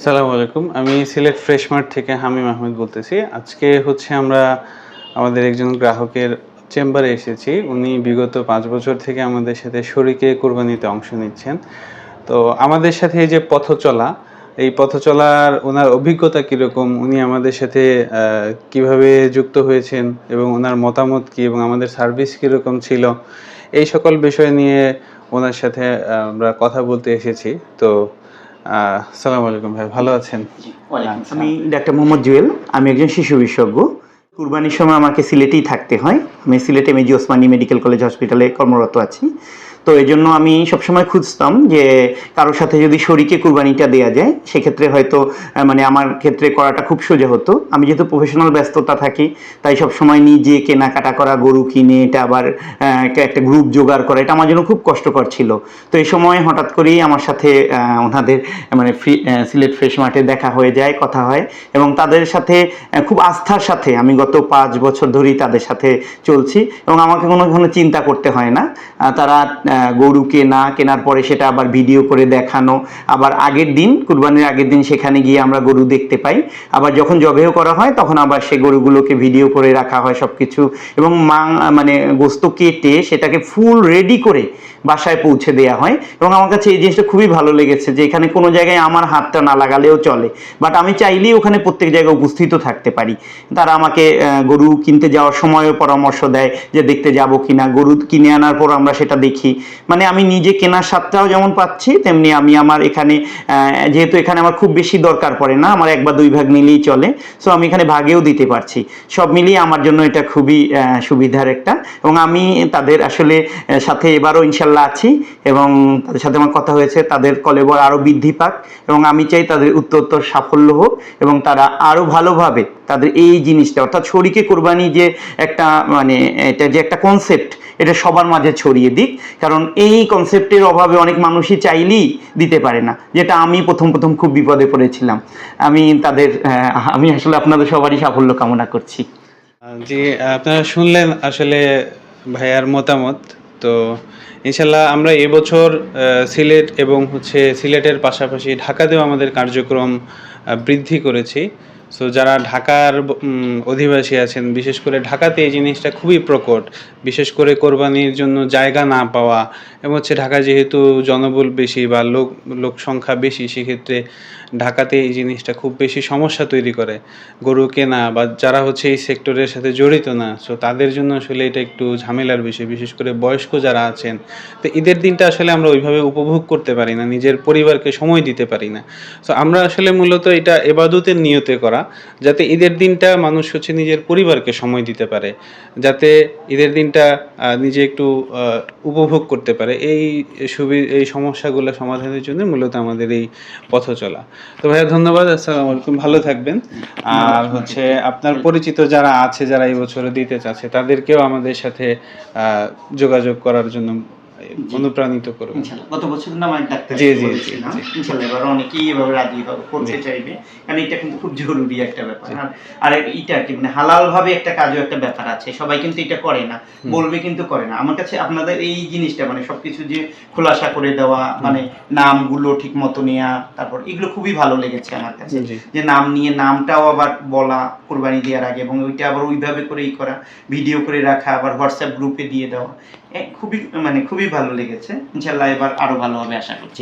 আসসালামু আলাইকুম। আমি সিলেট ফ্রেশ মার্ট থেকে হামিম আহমেদ বলতেছি। আজকে আমরা আমাদের একজন গ্রাহকের চেম্বারে এসেছি। উনি বিগত ৫ বছর থেকে আমাদের সাথে শরিকে কোরবানিতে অংশ নিচ্ছেন। তো আমাদের সাথে এই যে পথ চলা, এই পথ চলার উনার অভিজ্ঞতা কিরকম? উনি আমাদের সাথে কিভাবে যুক্ত হয়েছেন এবং উনার মতামত কি এবং আমাদের সার্ভিস কিরকম ছিল? এই সকল বিষয় নিয়ে উনার সাথে আমরা কথা বলতে এসেছি। তো আসসালামু আলাইকুম ভাই, ভালো আছেন? জি, ওয়ালাইকুম। আচ্ছা। আমি ডাক্তার মোহাম্মদ জুয়েল। আমি একজন শিশু বিশেষজ্ঞ। কুরবানির সময় আমাকে সিলেটেই থাকতে হয়। আমি সিলেটে এমএজি ওসমানী মেডিকেল কলেজ হসপিটালে কর্মরত আছি। তো এজন্য আমি সবসময় খুঁজতাম যে কারো সাথে যদি শরিকে কুরবানিটা দেয়া যায়, সেক্ষেত্রে হয়তো মানে আমার ক্ষেত্রে করাটা খুব সোজা হতো। আমি যেহেতু প্রফেশনাল ব্যস্ততা থাকি, তাই সবসময় নিজে কেনাকাটা করা, গরু কিনে এটা আবার একটা গ্রুপ জোগাড় করা, এটা আমার জন্য খুব কষ্টকর ছিল। তো এই সময় হঠাৎ করেই আমার সাথে ওনাদের মানে সিলেট ফ্রেশ মার্টে দেখা হয়ে যায়, কথা হয় এবং তাদের সাথে খুব আস্থার সাথে আমি গত ৫ বছর ধরেই তাদের সাথে চলছি এবং আমাকে কোনো চিন্তা করতে হয় না। তারা গরু কেনার পরে সেটা আবার ভিডিও করে দেখানো, আবার আগের দিন কুরবানির আগের দিন সেখানে গিয়ে আমরা গরু দেখতে পাই, আবার যখন জবেও করা হয় তখন আবার সে গরুগুলোকে ভিডিও করে রাখা হয় সব কিছু এবং মানে গোস্ত কেটে সেটাকে ফুল রেডি করে বাসায় পৌঁছে দেওয়া হয় এবং আমার কাছে এই জিনিসটা খুবই ভালো লেগেছে যে এখানে কোনো জায়গায় আমার হাতটা না লাগালেও চলে, বাট আমি চাইলেই ওখানে প্রত্যেক জায়গায় উপস্থিত থাকতে পারি। তারা আমাকে গরু কিনতে যাওয়ার সময়ও পরামর্শ দেয় যে দেখতে যাব কিনা, গরু কিনে আনার পর আমরা সেটা দেখি। মানে আমি নিজে কেনার স্বাদটাও যেমন পাচ্ছি, তেমনি আমি আমার এখানে যেহেতু এখানে আমার খুব বেশি দরকার পড়ে না, আমার ১ বা ২ ভাগ নিলেই চলে, সো আমি এখানে ভাগেও দিতে পারছি। সব মিলিয়ে আমার জন্য এটা খুবই সুবিধার একটা, এবং আমি তাদের আসলে সাথে এবারও ইনশাল্লাহ আছি এবং তাদের সাথে আমার কথা হয়েছে, তাদের কলেবর আরও বৃদ্ধি পাক এবং আমি চাই তাদের উত্তরোত্তর সাফল্য হোক এবং তারা আরও ভালোভাবে তাদের এই জিনিসটা, অর্থাৎ শরিকে কোরবানি যে একটা মানে এটা যে একটা কনসেপ্ট, এটা সবার মাঝে ছড়িয়ে দিক, কারণ এই কনসেপ্টের অভাবে অনেক মানুষই চাইলেই দিতে পারে না, যেটা আমি প্রথম খুব বিপদে পড়েছিলাম। আমি আসলে আপনাদের সবারই সাফল্য কামনা করছি। জি, আপনারা শুনলেন আসলে ভাইয়ার মতামত। তো ইনশাল্লাহ আমরা এবছর সিলেট এবং সিলেটের পাশাপাশি ঢাকাতেও আমাদের কার্যক্রম বৃদ্ধি করেছি। সো যারা ঢাকার অধিবাসী আছেন, বিশেষ করে ঢাকাতে এই জিনিসটা খুবই প্রকট, বিশেষ করে কোরবানির জন্য জায়গা না পাওয়া এবং ঢাকা যেহেতু জনবল বেশি বা লোক সংখ্যা বেশি, সেক্ষেত্রে ঢাকাতে এই জিনিসটা খুব বেশি সমস্যা তৈরি করে গরু কেনা বা যারা এই সেক্টরের সাথে জড়িত না, সো তাদের জন্য আসলে এটা একটু ঝামেলার বিষয়, বিশেষ করে বয়স্ক যারা আছেন। তো ঈদের দিনটা আসলে আমরা ওইভাবে উপভোগ করতে পারি না, নিজের পরিবারকে সময় দিতে পারি না। সো আমরা আসলে মূলত এটা ইবাদতের নিয়তে করা, যাতে ঈদের দিনটা মানুষ নিজের পরিবারকে সময় দিতে পারে, যাতে ঈদের দিনটা নিজে একটু উপভোগ করতে পারে। এই সমস্যাগুলো সমাধানের জন্য মূলত আমাদের এই পথ চলা। তো ভাইয়া ধন্যবাদ, আসসালামু আলাইকুম, ভালো থাকবেন। আর আপনার পরিচিত যারা আছে, যারা এই বছরে দিতে চাচ্ছে, তাদেরকেও আমাদের সাথে যোগাযোগ করার জন্য অনুপ্রাণিত করবেন। ইনশাআল্লাহ গত বছর না আমার ডাক্তার জি। ইনশাআল্লাহ এবার অনেকেই এভাবে রাজি করতে চাইবে, কারণ এটা কিন্তু খুব জরুরি একটা ব্যাপার। আর এটা কি মানে হালাল ভাবে একটা কাজও একটা ব্যাপার আছে, সবাই কিন্তু এটা করে না, বলবে কিন্তু করে না। আমার কাছে আপনাদের এই জিনিসটা মানে সবকিছু যে খোলাসা করে দেওয়া, মানে নামগুলো ঠিক মতো নেওয়া, তারপর এগুলো খুবই ভালো লেগেছে আমার কাছে, যে নাম নিয়ে নামটাও আবার বলা কোরবানি দেওয়ার আগে, এবং ওইটা আবার ওইভাবে করেই করা, ভিডিও করে রাখা, আবার হোয়াটসঅ্যাপ গ্রুপে দিয়ে দেওয়া, খুবই ভালো লেগেছে। ইনশাআল্লাহ এবার আরো ভালো হবে আশা করছি।